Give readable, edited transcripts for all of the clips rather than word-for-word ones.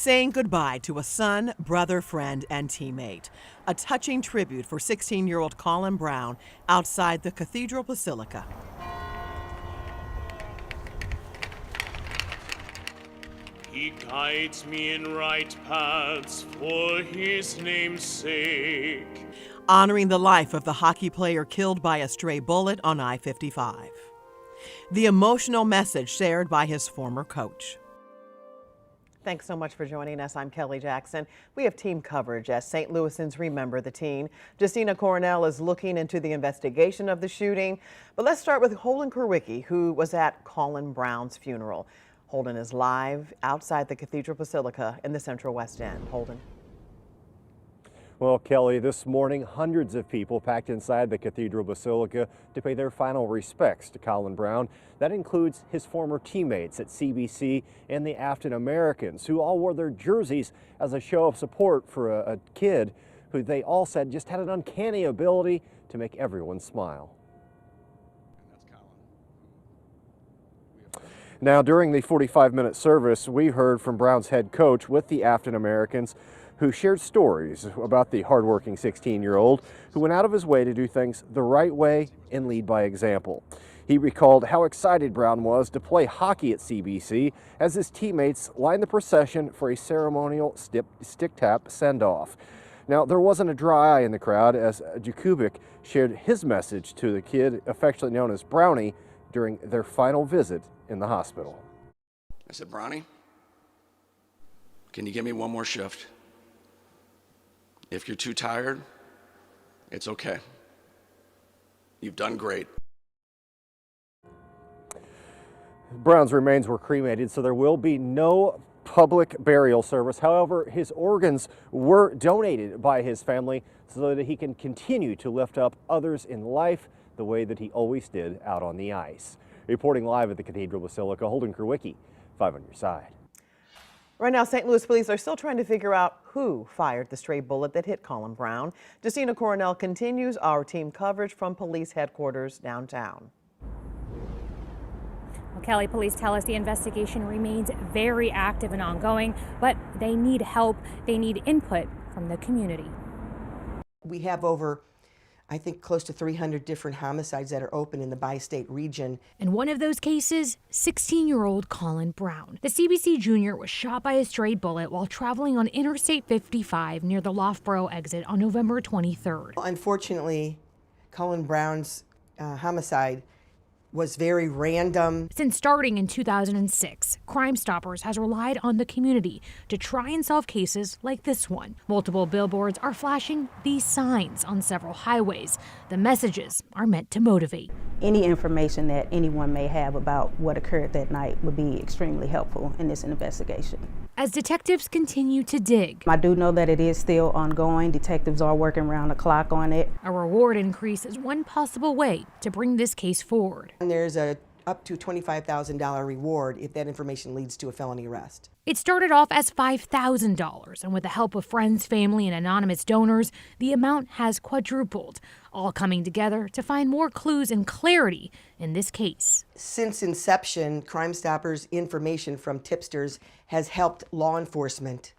saying goodbye to a son, brother, friend, and teammate. A touching tribute for 16-year-old Colin Brown outside the Cathedral Basilica. He guides me in right paths for his name's sake. Honoring the life of the hockey player killed by a stray bullet on I-55. The emotional message shared by his former coach. Thanks so much for joining us. I'm Kelly Jackson. We have team coverage as St. Louisans remember the teen. Justina Coronel is looking into the investigation of the shooting. But let's start with Holden Kurwicki, who was at Colin Brown's funeral. Holden is live outside the Cathedral Basilica in the Central West End. Holden. Well, Kelly, this morning, hundreds of people packed inside the Cathedral Basilica to pay their final respects to Colin Brown. That includes his former teammates at CBC and the African Americans, who all wore their jerseys as a show of support for a kid who they all said just had an uncanny ability to make everyone smile. Now, during the 45-minute service, we heard from Brown's head coach with the African Americans, who shared stories about the hardworking 16-year-old who went out of his way to do things the right way and lead by example. He recalled how excited Brown was to play hockey at CBC as his teammates lined the procession for a ceremonial stick-tap send-off. Now, there wasn't a dry eye in the crowd as Jakubik shared his message to the kid affectionately known as Brownie during their final visit in the hospital. I said, Brownie, can you give me one more shift? If you're too tired, it's okay. You've done great. Brown's remains were cremated, so there will be no public burial service. However, his organs were donated by his family so that he can continue to lift up others in life the way that he always did out on the ice. Reporting live at the Cathedral Basilica, Holden Kurwicki, 5 on your side. Right now, St. Louis police are still trying to figure out who fired the stray bullet that hit Colin Brown. Justina Coronel continues our team coverage from police headquarters downtown. Well, Kelly, police tell us the investigation remains very active and ongoing, but they need help. They need input from the community. We have over, I think, close to 300 different homicides that are open in the bi-state region. In one of those cases, 16-year-old Colin Brown. The CBC junior was shot by a stray bullet while traveling on Interstate 55 near the Loughborough exit on November 23rd. Unfortunately, Colin Brown's homicide was very random. Since starting in 2006, Crime Stoppers has relied on the community to try and solve cases like this one. Multiple billboards are flashing these signs on several highways. The messages are meant to motivate. Any information that anyone may have about what occurred that night would be extremely helpful in this investigation. As detectives continue to dig, I do know that it is still ongoing. Detectives are working around the clock on it. A reward increase is one possible way to bring this case forward. And there's a up to $25,000 reward if that information leads to a felony arrest. It started off as $5,000, and with the help of friends, family, and anonymous donors, the amount has quadrupled, all coming together to find more clues and clarity in this case. Since inception, Crime Stoppers' information from tipsters has helped law enforcement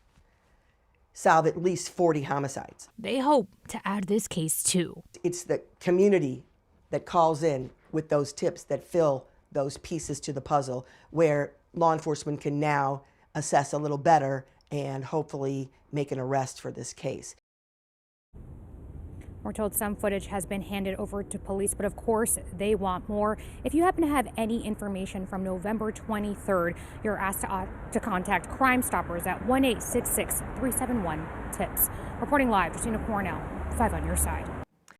solve at least 40 homicides. They hope to add this case too. It's the community that calls in with those tips that fill those pieces to the puzzle, where law enforcement can now assess a little better and hopefully make an arrest for this case. We're told some footage has been handed over to police, but of course they want more. If you happen to have any information from November 23rd, you're asked to contact Crime Stoppers at 1-866-371-TIPS. Reporting live, Justina Coronel, 5 on your side.